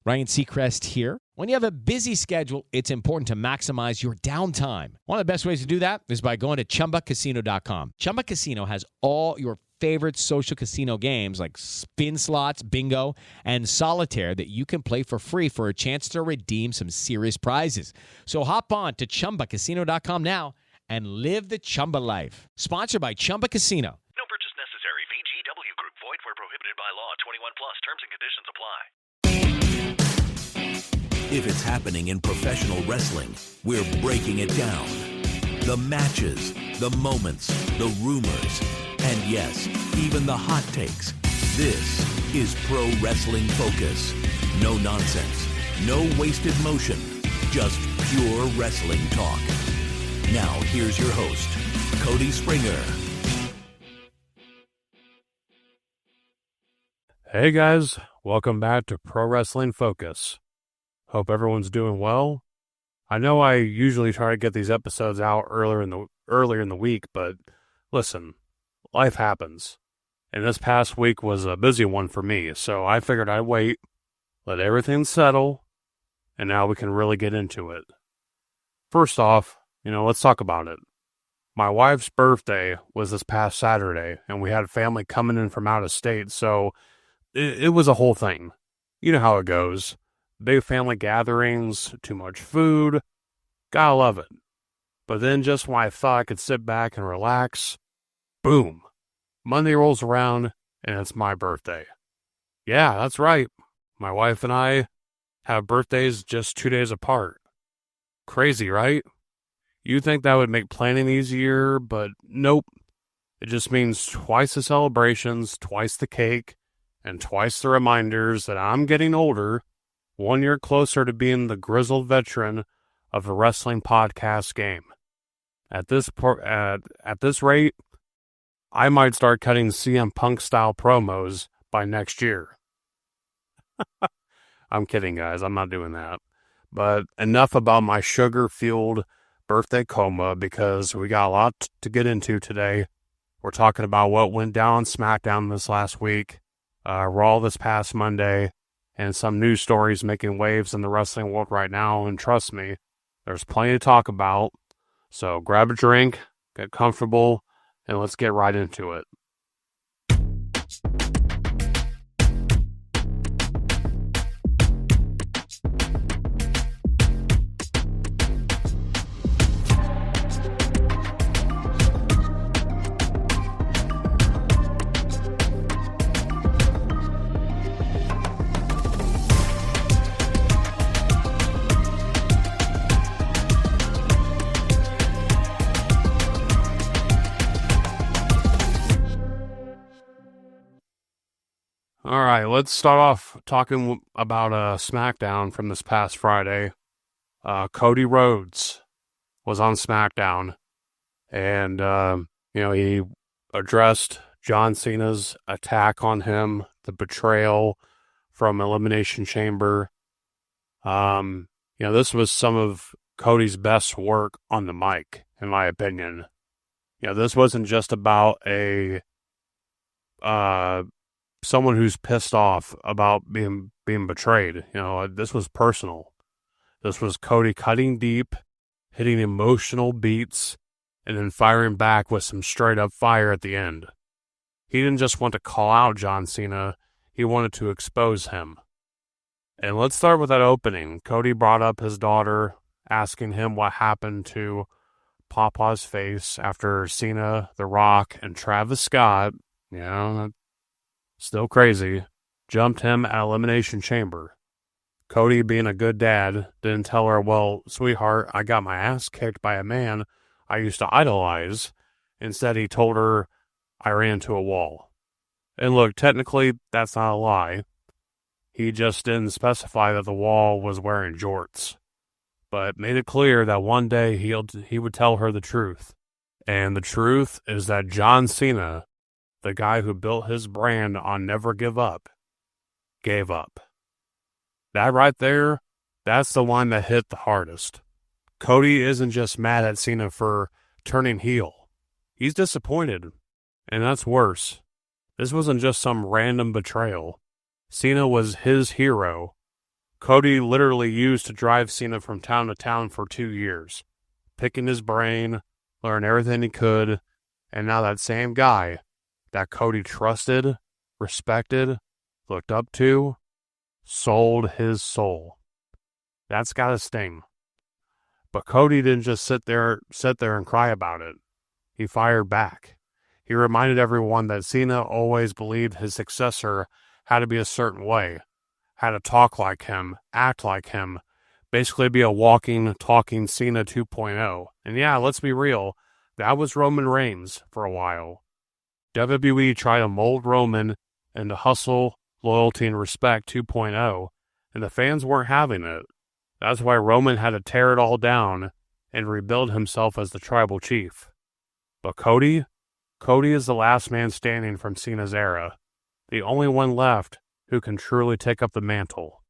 Ryan Seacrest here. When you have a busy schedule, it's important to maximize your downtime. One of the best ways to do that is by going to ChumbaCasino.com. Chumba Casino has all your favorite social casino games like spin slots, bingo, and solitaire that you can play for free for a chance to redeem some serious prizes. So hop on to ChumbaCasino.com now and live the Chumba life. Sponsored by Chumba Casino. No purchase necessary. VGW Group. Void where prohibited by law. 21 plus. Terms and conditions apply. If it's happening in professional wrestling, we're breaking it down. The matches, the moments, the rumors, and yes, even the hot takes. This is Pro Wrestling Focus. No nonsense, no wasted motion, just pure wrestling talk. Now, here's your host, Cody Springer. Hey guys, welcome back to Pro Wrestling Focus. Hope everyone's doing well. I know I usually try to get these episodes out earlier in the week, but listen, life happens. And this past week was a busy one for me, so I figured I'd wait, let everything settle, and now we can really get into it. First off, let's talk about it. My wife's birthday was this past Saturday, and we had family coming in from out of state, so it was a whole thing. You know how it goes. Big family gatherings, too much food, gotta love it. But then just when I thought I could sit back and relax, boom, Monday rolls around and it's my birthday. Yeah, that's right. My wife and I have birthdays just 2 days apart. Crazy, right? You'd think that would make planning easier, but nope. It just means twice the celebrations, twice the cake, and twice the reminders that I'm getting older, 1 year closer to being the grizzled veteran of the wrestling podcast game. At this rate, I might start cutting CM Punk style promos by next year. I'm kidding, guys. I'm not doing that. But enough about my sugar-fueled birthday coma, because we got a lot to get into today. We're talking about what went down on SmackDown this last week, Raw this past Monday, and some news stories making waves in the wrestling world right now. And trust me, there's plenty to talk about. So grab a drink, get comfortable, and let's get right into it. All right, let's start off talking about SmackDown from this past Friday. Cody Rhodes was on SmackDown, and he addressed John Cena's attack on him, the betrayal from Elimination Chamber. This was some of Cody's best work on the mic, in my opinion. This wasn't just about someone who's pissed off about being betrayed. This was personal. This was Cody cutting deep, hitting emotional beats, and then firing back with some straight up fire at the end. He didn't just want to call out John Cena, he wanted to expose him. And let's start with that opening. Cody brought up his daughter, asking him what happened to Papa's face after Cena, The Rock, and Travis Scott, still crazy, jumped him at Elimination Chamber. Cody, being a good dad, didn't tell her, well, sweetheart, I got my ass kicked by a man I used to idolize. Instead, he told her, I ran into a wall. And look, technically, that's not a lie. He just didn't specify that the wall was wearing jorts, but made it clear that one day he would tell her the truth. And the truth is that John Cena, the guy who built his brand on never give up, gave up. That right there, that's the line that hit the hardest. Cody isn't just mad at Cena for turning heel. He's disappointed, and that's worse. This wasn't just some random betrayal. Cena was his hero, Cody literally used to drive Cena from town to town for 2 years, picking his brain, learn everything he could, and now that same guy that Cody trusted, respected, looked up to, sold his soul. That's gotta sting. But Cody didn't just sit there and cry about it. He fired back. He reminded everyone that Cena always believed his successor had to be a certain way, had to talk like him, act like him, basically be a walking, talking Cena 2.0. And yeah, let's be real, that was Roman Reigns for a while. WWE tried to mold Roman into hustle, loyalty, and respect 2.0, and the fans weren't having it. That's why Roman had to tear it all down and rebuild himself as the tribal chief. But Cody is the last man standing from Cena's era, the only one left who can truly take up the mantle.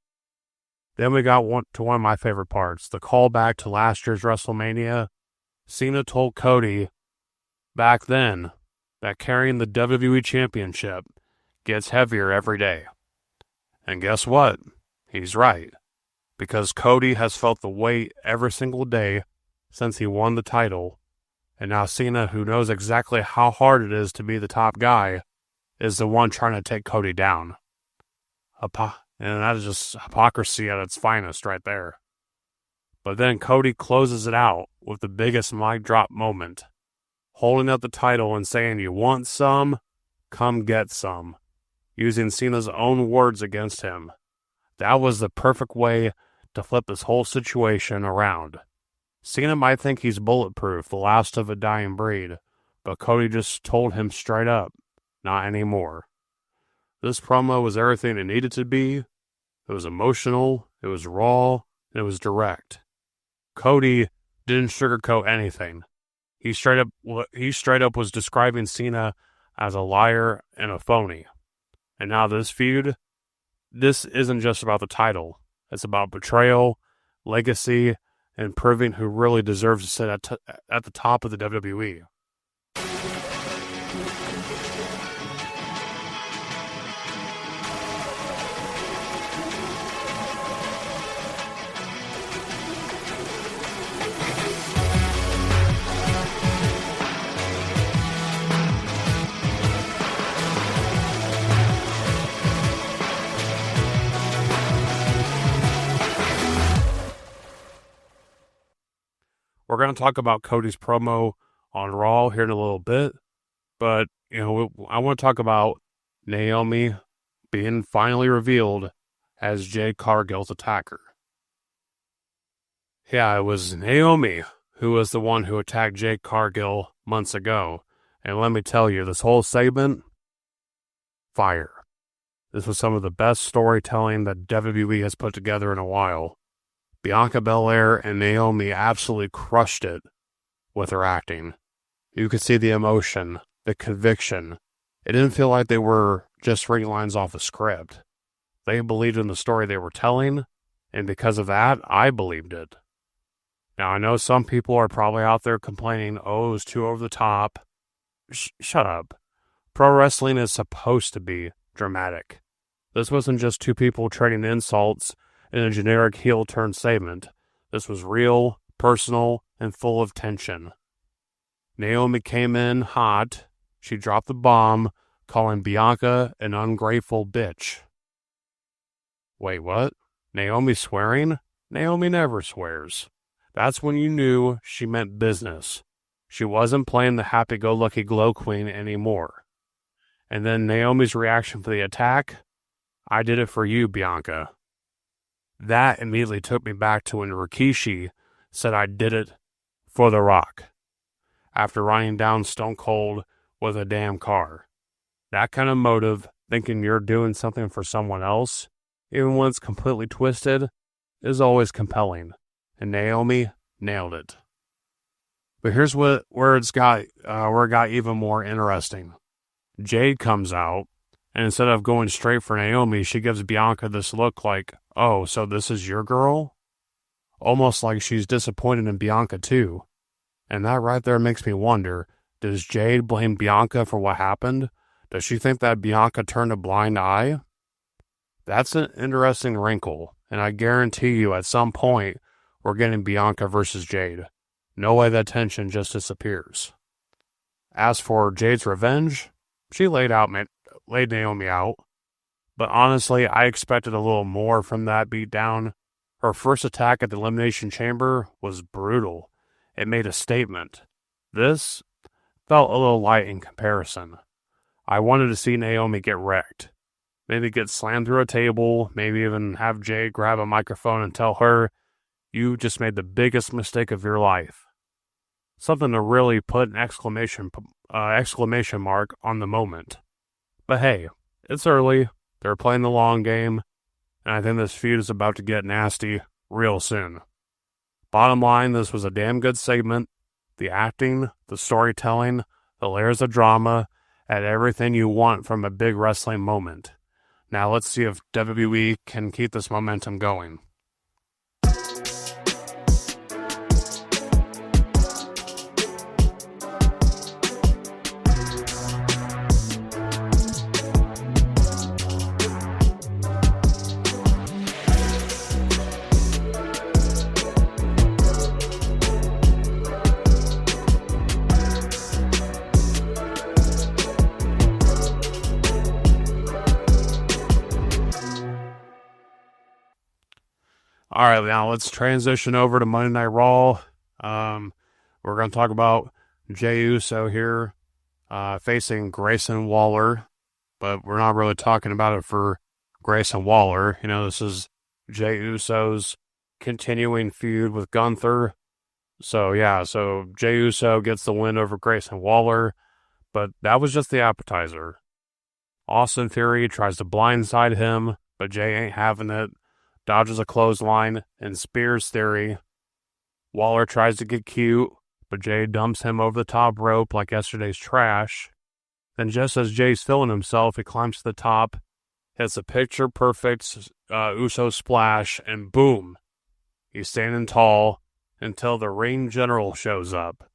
Then we got one of my favorite parts, the callback to last year's WrestleMania. Cena told Cody back then that carrying the WWE Championship gets heavier every day. And guess what? He's right. Because Cody has felt the weight every single day since he won the title, and now Cena, who knows exactly how hard it is to be the top guy, is the one trying to take Cody down. And that is just hypocrisy at its finest right there. But then Cody closes it out with the biggest mic drop moment, holding up the title and saying, "You want some? Come get some," using Cena's own words against him. That was the perfect way to flip this whole situation around. Cena might think he's bulletproof, the last of a dying breed, but Cody just told him straight up, not anymore. This promo was everything it needed to be. It was emotional, it was raw, and it was direct. Cody didn't sugarcoat anything. He straight up was describing Cena as a liar and a phony. And now this feud, this isn't just about the title. It's about betrayal, legacy, and proving who really deserves to sit at the top of the WWE. We're going to talk about Cody's promo on Raw here in a little bit, but I want to talk about Naomi being finally revealed as Jade Cargill's attacker. Yeah, it was Naomi who was the one who attacked Jade Cargill months ago, and let me tell you, this whole segment, fire. This was some of the best storytelling that WWE has put together in a while. Bianca Belair and Naomi absolutely crushed it with her acting. You could see the emotion, the conviction. It didn't feel like they were just reading lines off a script. They believed in the story they were telling, and because of that, I believed it. Now, I know some people are probably out there complaining, oh, it was too over the top. Shut up. Pro wrestling is supposed to be dramatic. This wasn't just two people trading insults in a generic heel-turn segment. This was real, personal, and full of tension. Naomi came in hot. She dropped the bomb, calling Bianca an ungrateful bitch. Wait, what? Naomi swearing? Naomi never swears. That's when you knew she meant business. She wasn't playing the happy-go-lucky glow queen anymore. And then Naomi's reaction for the attack? I did it for you, Bianca. That immediately took me back to when Rikishi said I did it for The Rock after running down Stone Cold with a damn car. That kind of motive, thinking you're doing something for someone else, even when it's completely twisted, is always compelling. And Naomi nailed it. But here's where it got even more interesting. Jade comes out, and instead of going straight for Naomi, she gives Bianca this look like, oh, so this is your girl? Almost like she's disappointed in Bianca too. And that right there makes me wonder, does Jade blame Bianca for what happened? Does she think that Bianca turned a blind eye? That's an interesting wrinkle, and I guarantee you at some point we're getting Bianca versus Jade. No way that tension just disappears. As for Jade's revenge, she laid Naomi out, but honestly, I expected a little more from that beatdown. Her first attack at the Elimination Chamber was brutal. It made a statement. This felt a little light in comparison. I wanted to see Naomi get wrecked. Maybe get slammed through a table, maybe even have Jade grab a microphone and tell her, "You just made the biggest mistake of your life." Something to really put an exclamation mark on the moment. But hey, it's early, they're playing the long game, and I think this feud is about to get nasty real soon. Bottom line, this was a damn good segment. The acting, the storytelling, the layers of drama, and everything you want from a big wrestling moment. Now let's see if WWE can keep this momentum going. All right, now let's transition over to Monday Night Raw. We're going to talk about Jey Uso here facing Grayson Waller, but we're not really talking about it for Grayson Waller. You know, this is Jey Uso's continuing feud with Gunther. So Jey Uso gets the win over Grayson Waller, but that was just the appetizer. Austin Theory tries to blindside him, but Jey ain't having it. Dodges a clothesline and spears Theory. Waller tries to get cute, but Jey dumps him over the top rope like yesterday's trash. Then just as Jey's feeling himself, he climbs to the top, hits a picture-perfect Uso splash, and boom! He's standing tall until the ring general shows up.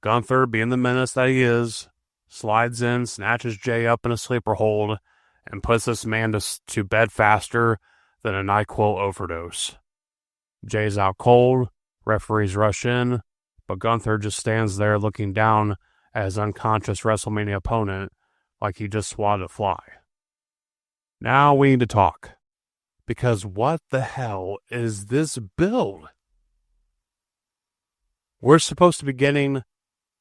Gunther, being the menace that he is, slides in, snatches Jey up in a sleeper hold, and puts this man to bed faster than a NyQuil overdose. Jey's out cold, referees rush in, but Gunther just stands there looking down at his unconscious WrestleMania opponent like he just swatted a fly. Now we need to talk, because what the hell is this build? We're supposed to be getting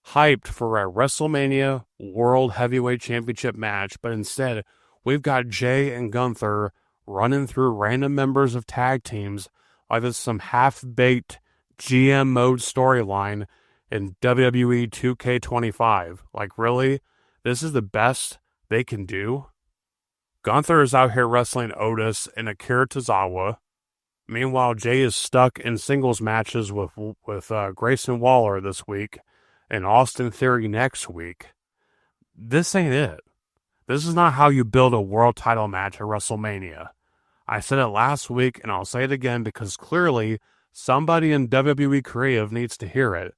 hyped for a WrestleMania World Heavyweight Championship match, but instead we've got Jey and Gunther running through random members of tag teams like this some half-baked GM mode storyline in WWE 2K25. Like, really? This is the best they can do? Gunther is out here wrestling Otis and Akira Tozawa. Meanwhile, Jey is stuck in singles matches with Grayson Waller this week and Austin Theory next week. This ain't it. This is not how you build a world title match at WrestleMania. I said it last week, and I'll say it again because clearly somebody in WWE Creative needs to hear it.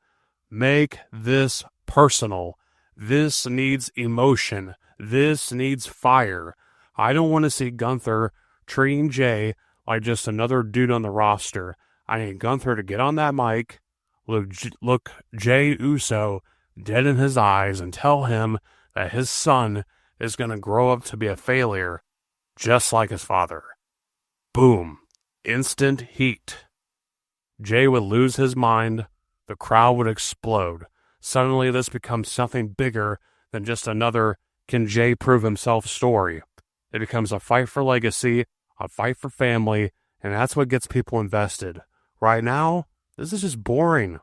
Make this personal. This needs emotion. This needs fire. I don't want to see Gunther treating Jey like just another dude on the roster. I need Gunther to get on that mic, look Jey Uso dead in his eyes, and tell him that his son is going to grow up to be a failure, just like his father. Boom. Instant heat. Jey would lose his mind. The crowd would explode. Suddenly this becomes something bigger than just another can Jey prove himself story. It becomes a fight for legacy, a fight for family, and that's what gets people invested. Right now, this is just boring.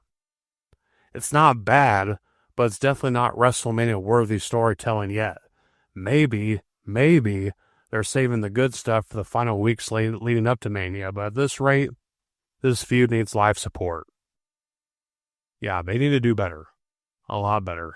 It's not bad, but it's definitely not WrestleMania-worthy storytelling yet. Maybe they're saving the good stuff for the final weeks leading up to Mania, but at this rate, this feud needs live support. Yeah, they need to do better. A lot better.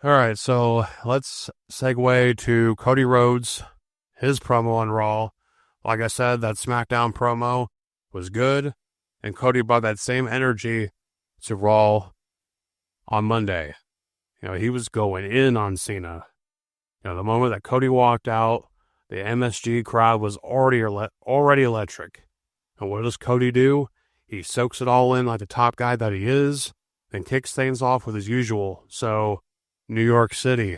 All right, so let's segue to Cody Rhodes, his promo on Raw. Like I said, that SmackDown promo was good, and Cody brought that same energy to Raw on Monday. He was going in on Cena. The moment that Cody walked out, the MSG crowd was already electric. And what does Cody do? He soaks it all in like the top guy that he is, then kicks things off with his usual. So, New York City.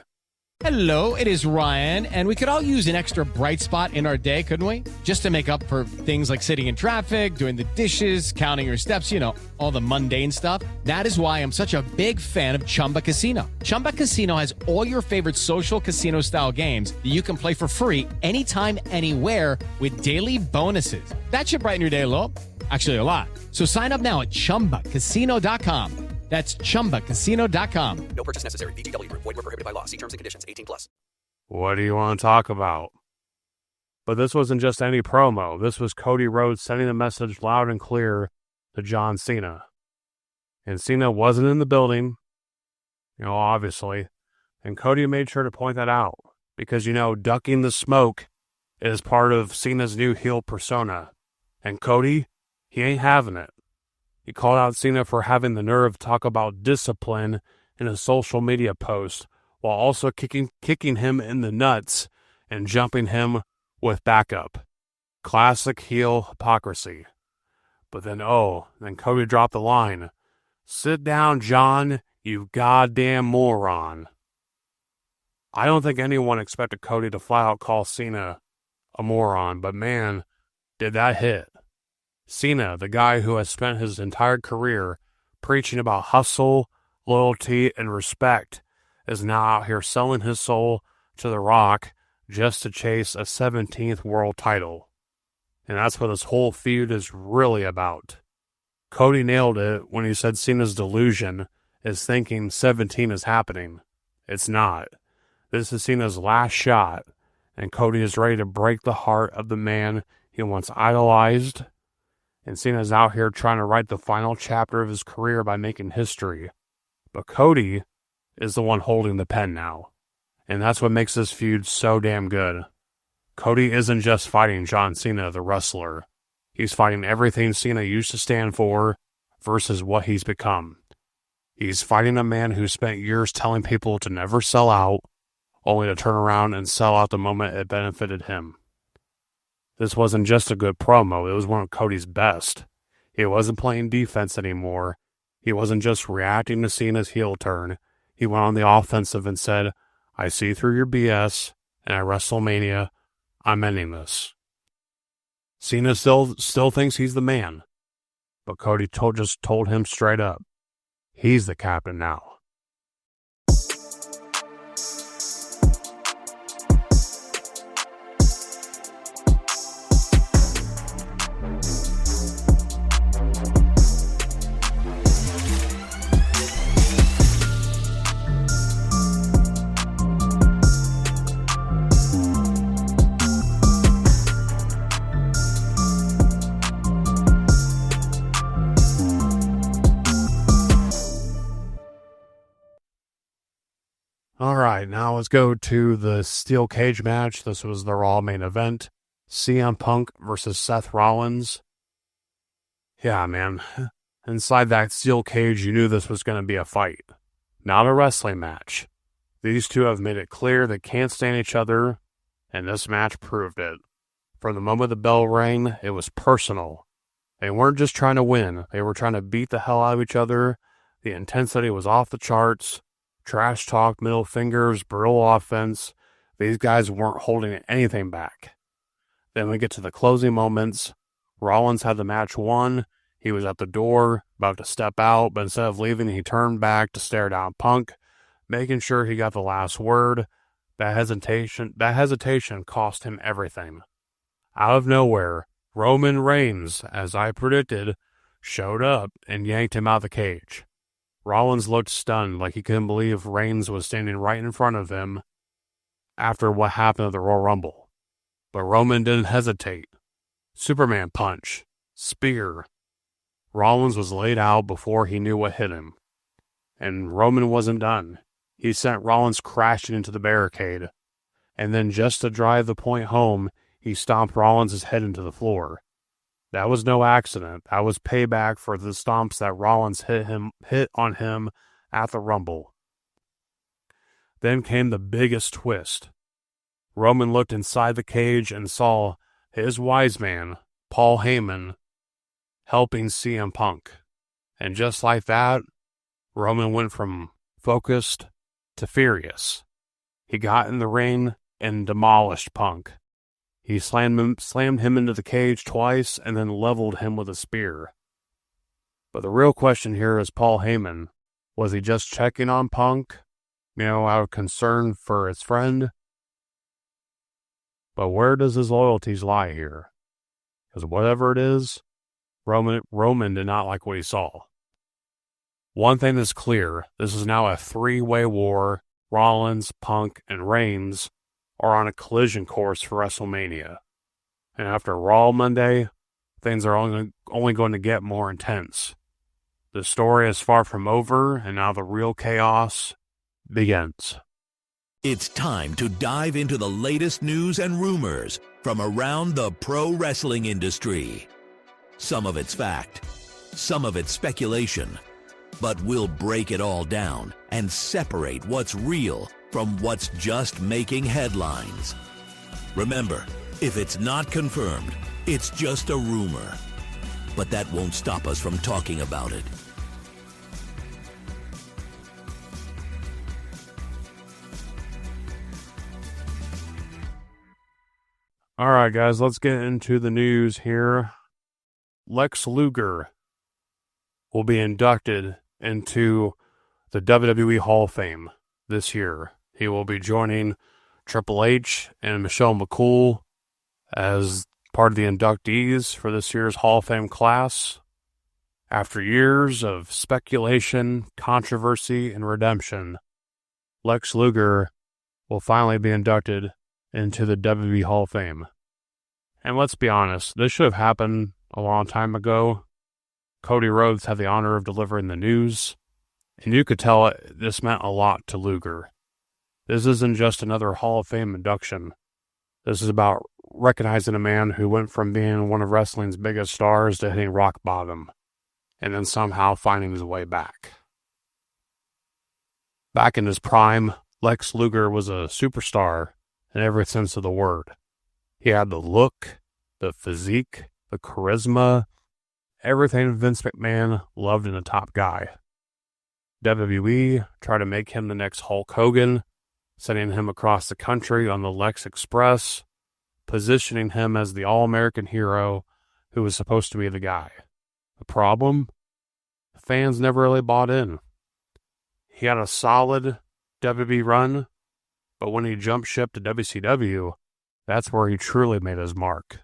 Hello, it is Ryan, and we could all use an extra bright spot in our day, couldn't we? Just to make up for things like sitting in traffic, doing the dishes, counting your steps, all the mundane stuff. That is why I'm such a big fan of Chumba Casino. Chumba Casino has all your favorite social casino-style games that you can play for free anytime, anywhere with daily bonuses. That should brighten your day a little. Actually, a lot. So sign up now at ChumbaCasino.com. That's ChumbaCasino.com. No purchase necessary. VGW Group. Void where prohibited by law. See terms and conditions. 18+. What do you want to talk about? But this wasn't just any promo. This was Cody Rhodes sending the message loud and clear to John Cena. And Cena wasn't in the building, obviously. And Cody made sure to point that out. Because, ducking the smoke is part of Cena's new heel persona. And Cody, he ain't having it. He called out Cena for having the nerve to talk about discipline in a social media post, while also kicking him in the nuts and jumping him with backup. Classic heel hypocrisy. But then Cody dropped the line. "Sit down, John, you goddamn moron." I don't think anyone expected Cody to flat out call Cena a moron, but man, did that hit. Cena, the guy who has spent his entire career preaching about hustle, loyalty, and respect, is now out here selling his soul to The Rock just to chase a 17th world title. And that's what this whole feud is really about. Cody nailed it when he said Cena's delusion is thinking 17 is happening. It's not. This is Cena's last shot, and Cody is ready to break the heart of the man he once idolized. And Cena's out here trying to write the final chapter of his career by making history. But Cody is the one holding the pen now. And that's what makes this feud so damn good. Cody isn't just fighting John Cena, the wrestler. He's fighting everything Cena used to stand for versus what he's become. He's fighting a man who spent years telling people to never sell out, only to turn around and sell out the moment it benefited him. This wasn't just a good promo, it was one of Cody's best. He wasn't playing defense anymore. He wasn't just reacting to Cena's heel turn. He went on the offensive and said, "I see through your BS, and at WrestleMania, I'm ending this." Cena still thinks he's the man, but Cody just told him straight up, he's the captain now. All right, now let's go to the steel cage match. This was the Raw main event. CM Punk versus Seth Rollins. Yeah, man. Inside that steel cage, you knew this was going to be a fight, not a wrestling match. These two have made it clear they can't stand each other, and this match proved it. From the moment the bell rang, it was personal. They weren't just trying to win. They were trying to beat the hell out of each other. The intensity was off the charts. Trash talk, middle fingers, brutal offense. These guys weren't holding anything back. Then we get to the closing moments. Rollins had the match won. He was at the door, about to step out, but instead of leaving, he turned back to stare down Punk, making sure he got the last word. That hesitation cost him everything. Out of nowhere, Roman Reigns, as I predicted, showed up and yanked him out of the cage. Rollins looked stunned, like he couldn't believe Reigns was standing right in front of him after what happened at the Royal Rumble. But Roman didn't hesitate. Superman punch. Spear. Rollins was laid out before he knew what hit him. And Roman wasn't done. he sent Rollins crashing into the barricade. And then just to drive the point home, he stomped Rollins' head into the floor. That was no accident. That was payback for the stomps that Rollins hit on him at the Rumble. Then came the biggest twist. Roman looked inside the cage and saw his wise man, Paul Heyman, helping CM Punk. And just like that, Roman went from focused to furious. He got in the ring and demolished Punk. He slammed him into the cage twice and then leveled him with a spear. But the real question here is Paul Heyman. Was he just checking on Punk, out of concern for his friend? But where does his loyalties lie here? Because whatever it is, Roman did not like what he saw. One thing is clear, this is now a three-way war. Rollins, Punk, and Reigns are on a collision course for WrestleMania. And after Raw Monday, things are only going to get more intense. The story is far from over, and now the real chaos begins. It's time to dive into the latest news and rumors from around the pro wrestling industry. Some of it's fact, some of it's speculation, but we'll break it all down and separate what's real from what's just making headlines. Remember, if it's not confirmed, it's just a rumor. But that won't stop us from talking about it. All right, guys, let's get into the news here. Lex Luger will be inducted into the WWE Hall of Fame this year. He will be joining Triple H and Michelle McCool as part of the inductees for this year's Hall of Fame class. After years of speculation, controversy, and redemption, Lex Luger will finally be inducted into the WWE Hall of Fame. And let's be honest, this should have happened a long time ago. Cody Rhodes had the honor of delivering the news, and you could tell this meant a lot to Luger. This isn't just another Hall of Fame induction. This is about recognizing a man who went from being one of wrestling's biggest stars to hitting rock bottom, and then somehow finding his way back. Back in his prime, Lex Luger was a superstar in every sense of the word. He had the look, the physique, the charisma, everything Vince McMahon loved in a top guy. WWE tried to make him the next Hulk Hogan, sending him across the country on the Lex Express, positioning him as the all-American hero who was supposed to be the guy. The problem? The fans never really bought in. He had a solid WWE run, but when he jumped ship to WCW, that's where he truly made his mark.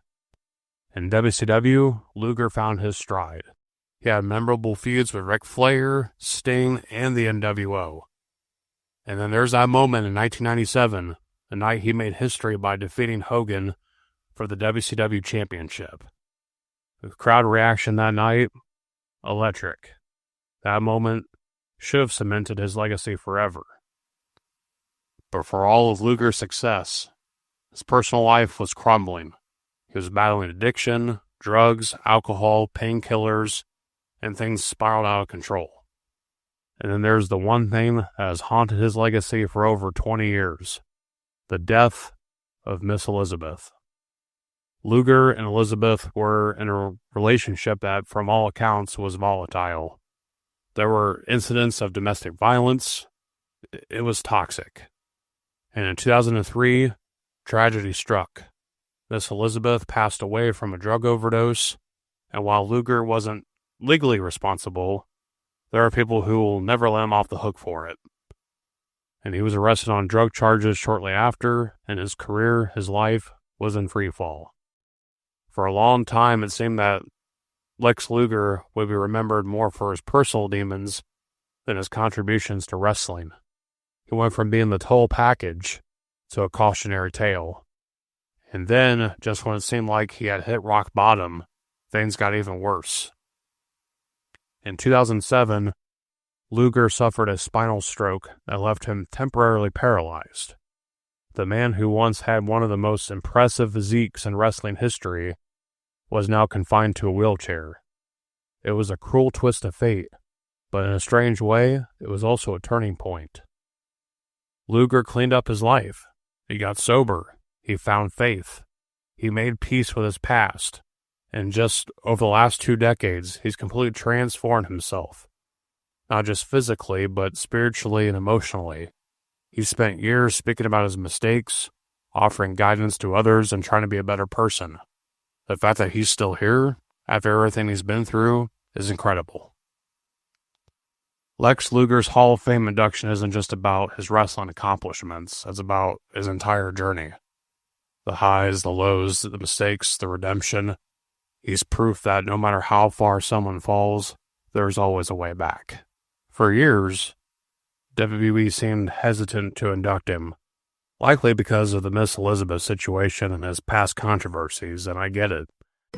In WCW, Luger found his stride. He had memorable feuds with Ric Flair, Sting, and the NWO. And then there's that moment in 1997, the night he made history by defeating Hogan for the WCW Championship. The crowd reaction that night, electric. That moment should have cemented his legacy forever. But for all of Luger's success, his personal life was crumbling. He was battling addiction, drugs, alcohol, painkillers, and things spiraled out of control. And then there's the one thing that has haunted his legacy for over 20 years, the death of Miss Elizabeth. Luger and Elizabeth were in a relationship that, from all accounts, was volatile. There were incidents of domestic violence. It was toxic. And in 2003, tragedy struck. Miss Elizabeth passed away from a drug overdose, and while Luger wasn't legally responsible, there are people who will never let him off the hook for it. And he was arrested on drug charges shortly after, and his career, his life, was in free fall. For a long time, it seemed that Lex Luger would be remembered more for his personal demons than his contributions to wrestling. He went from being the total package to a cautionary tale. And then, just when it seemed like he had hit rock bottom, things got even worse. In 2007, Luger suffered a spinal stroke that left him temporarily paralyzed. The man who once had one of the most impressive physiques in wrestling history was now confined to a wheelchair. It was a cruel twist of fate, but in a strange way, it was also a turning point. Luger cleaned up his life. He got sober. He found faith. He made peace with his past. And just over the last 2 decades, he's completely transformed himself. Not just physically, but spiritually and emotionally. He spent years speaking about his mistakes, offering guidance to others, and trying to be a better person. The fact that he's still here, after everything he's been through, is incredible. Lex Luger's Hall of Fame induction isn't just about his wrestling accomplishments, it's about his entire journey. The highs, the lows, the mistakes, the redemption. He's proof that no matter how far someone falls, there's always a way back. For years, WWE seemed hesitant to induct him, likely because of the Miss Elizabeth situation and his past controversies, and I get it.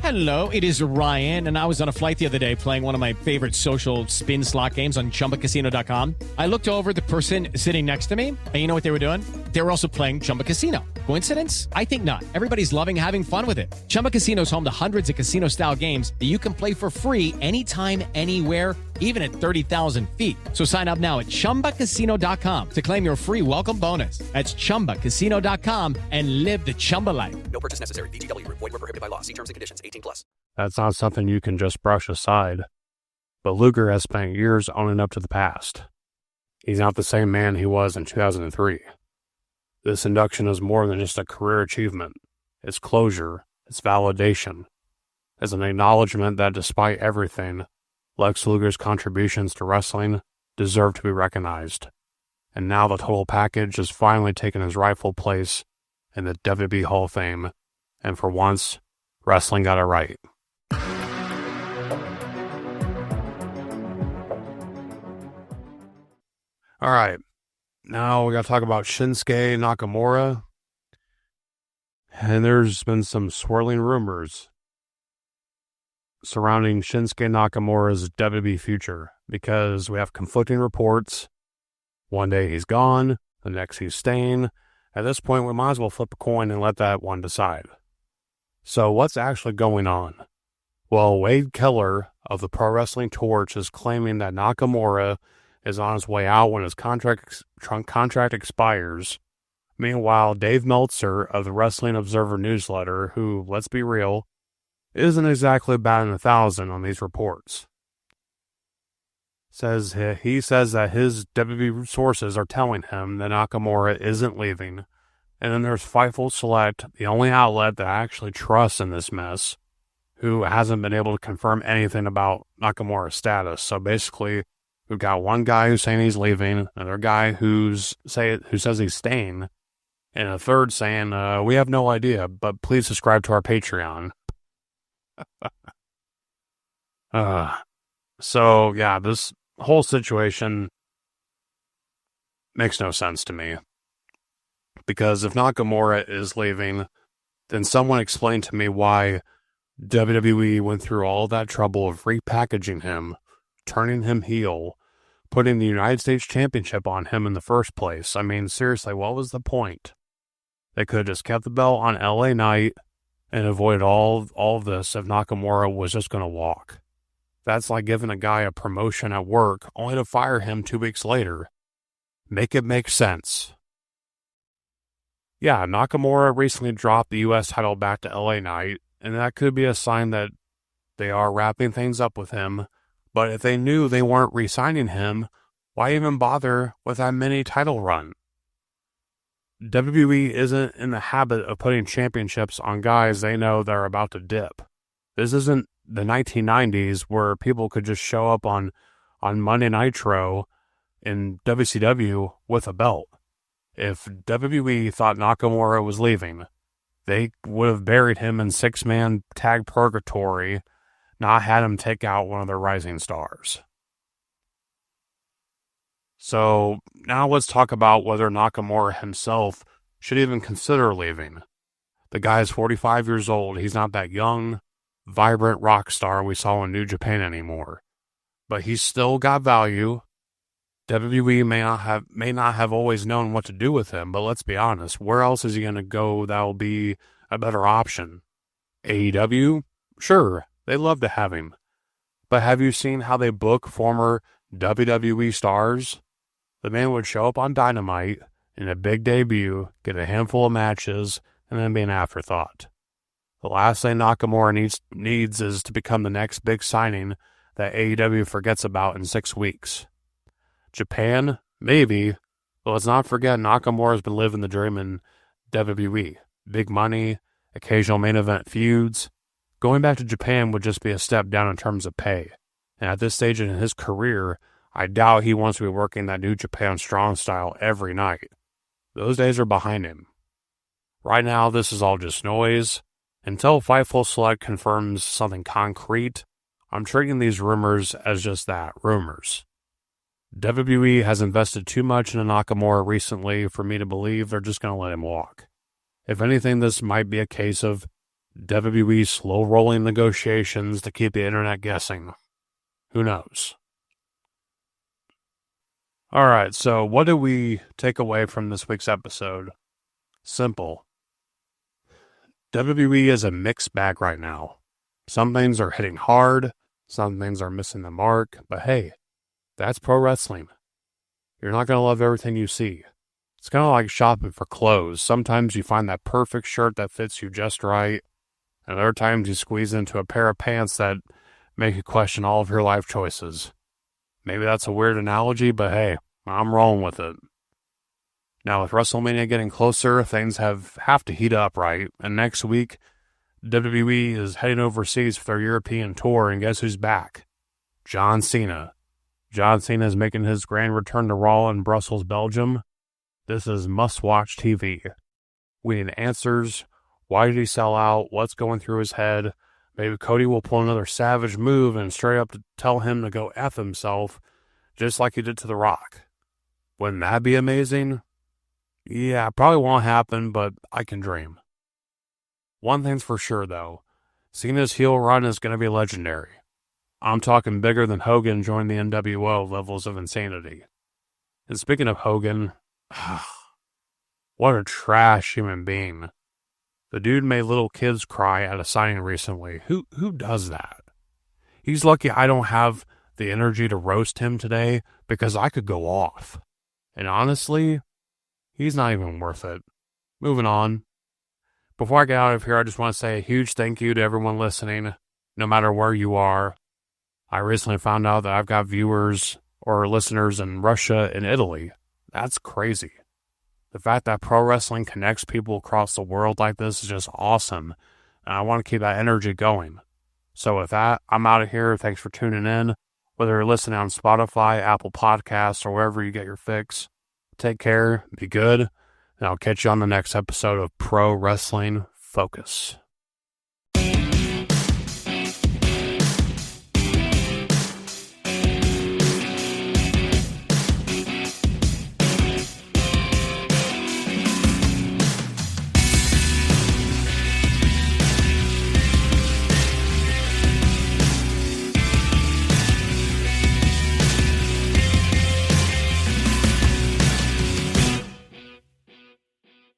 Hello, it is Ryan, and I was on a flight the other day playing one of my favorite social spin slot games on ChumbaCasino.com. I looked over at the person sitting next to me, and you know what they were doing? They were also playing Chumba Casino. Coincidence? I think not. Everybody's loving having fun with it. Chumba Casino is home to hundreds of casino-style games that you can play for free anytime, anywhere, even at 30,000 feet. So sign up now at ChumbaCasino.com to claim your free welcome bonus. That's ChumbaCasino.com and live the Chumba life. No purchase necessary. VGW Group. Void where prohibited by law. See terms and conditions. 18+. That's not something you can just brush aside. But Luger has spent years owning up to the past. He's not the same man he was in 2003. This induction is more than just a career achievement. It's closure. It's validation. It's an acknowledgement that despite everything, Lex Luger's contributions to wrestling deserve to be recognized. And now the total package has finally taken his rightful place in the WWE Hall of Fame. And for once, wrestling got it right. All right. Now we got to talk about Shinsuke Nakamura. And there's been some swirling rumors surrounding Shinsuke Nakamura's WWE future because we have conflicting reports. One day he's gone, the next he's staying. At this point, we might as well flip a coin and let that one decide. So what's actually going on? Well, Wade Keller of the Pro Wrestling Torch is claiming that Nakamura is on his way out when his contract expires. Meanwhile, Dave Meltzer of the Wrestling Observer newsletter, who, let's be real, isn't exactly batting 1,000 on these reports, he says that his WWE sources are telling him that Nakamura isn't leaving. And then there's Fightful Select, the only outlet that I actually trust in this mess, who hasn't been able to confirm anything about Nakamura's status. So basically, we've got one guy who's saying he's leaving, another guy who says he's staying, and a third saying, we have no idea, but please subscribe to our Patreon. So, yeah, this whole situation makes no sense to me. Because if Nakamura is leaving, then someone explain to me why WWE went through all that trouble of repackaging him, turning him heel, putting the United States Championship on him in the first place. I mean, seriously, what was the point? They could have just kept the belt on LA Knight and avoided all of this if Nakamura was just going to walk. That's like giving a guy a promotion at work only to fire him 2 weeks later. Make it make sense. Yeah, Nakamura recently dropped the U.S. title back to LA Knight, and that could be a sign that they are wrapping things up with him. But if they knew they weren't re-signing him, why even bother with that mini title run? WWE isn't in the habit of putting championships on guys they know they're about to dip. This isn't the 1990s where people could just show up on Monday Nitro in WCW with a belt. If WWE thought Nakamura was leaving, they would have buried him in 6-man tag purgatory, not had him take out one of their rising stars. So now let's talk about whether Nakamura himself should even consider leaving. The guy is 45 years old. He's not that young, vibrant rock star we saw in New Japan anymore. But he's still got value. WWE may not have always known what to do with him, but let's be honest, where else is he going to go that will be a better option? AEW? Sure, they love to have him. But have you seen how they book former WWE stars? The man would show up on Dynamite in a big debut, get a handful of matches, and then be an afterthought. The last thing Nakamura needs is to become the next big signing that AEW forgets about in 6 weeks. Japan? Maybe. But let's not forget Nakamura's been living the dream in WWE. Big money, occasional main event feuds. Going back to Japan would just be a step down in terms of pay. And at this stage in his career, I doubt he wants to be working that New Japan Strong style every night. Those days are behind him. Right now, this is all just noise. Until Fightful Select confirms something concrete, I'm treating these rumors as just that, rumors. WWE has invested too much in Nakamura recently for me to believe they're just going to let him walk. If anything, this might be a case of WWE slow-rolling negotiations to keep the internet guessing. Who knows? Alright, so what do we take away from this week's episode? Simple. WWE is a mixed bag right now. Some things are hitting hard, some things are missing the mark, but hey, that's pro wrestling. You're not going to love everything you see. It's kind of like shopping for clothes. Sometimes you find that perfect shirt that fits you just right, and other times you squeeze into a pair of pants that make you question all of your life choices. Maybe that's a weird analogy, but hey, I'm rolling with it. Now, with WrestleMania getting closer, things have to heat up, right? And next week, WWE is heading overseas for their European tour, and guess who's back? John Cena. John Cena is making his grand return to Raw in Brussels, Belgium. This is must-watch TV. We need answers. Why did he sell out? What's going through his head? Maybe Cody will pull another savage move and straight up to tell him to go F himself, just like he did to The Rock. Wouldn't that be amazing? Yeah, probably won't happen, but I can dream. One thing's for sure, though. Cena's heel run is going to be legendary. I'm talking bigger than Hogan joined the NWO levels of insanity. And speaking of Hogan, what a trash human being. The dude made little kids cry at a signing recently. Who does that? He's lucky I don't have the energy to roast him today because I could go off. And honestly, he's not even worth it. Moving on. Before I get out of here, I just want to say a huge thank you to everyone listening, no matter where you are. I recently found out that I've got viewers or listeners in Russia and Italy. That's crazy. The fact that pro wrestling connects people across the world like this is just awesome, and I want to keep that energy going. So with that, I'm out of here. Thanks for tuning in. Whether you're listening on Spotify, Apple Podcasts, or wherever you get your fix, take care, be good, and I'll catch you on the next episode of Pro Wrestling Focus.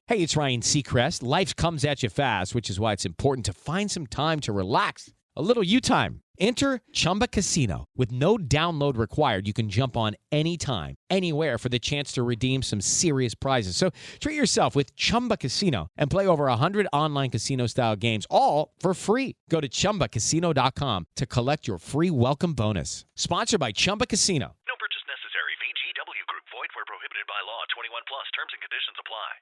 Hey, it's Ryan Seacrest. Life comes at you fast, which is why it's important to find some time to relax. A little you time. Enter Chumba Casino. With no download required, you can jump on anytime, anywhere for the chance to redeem some serious prizes. So treat yourself with Chumba Casino and play over 100 online casino-style games, all for free. Go to ChumbaCasino.com to collect your free welcome bonus. Sponsored by Chumba Casino. No purchase necessary. VGW Group. Void where prohibited by law. 21 plus. Terms and conditions apply.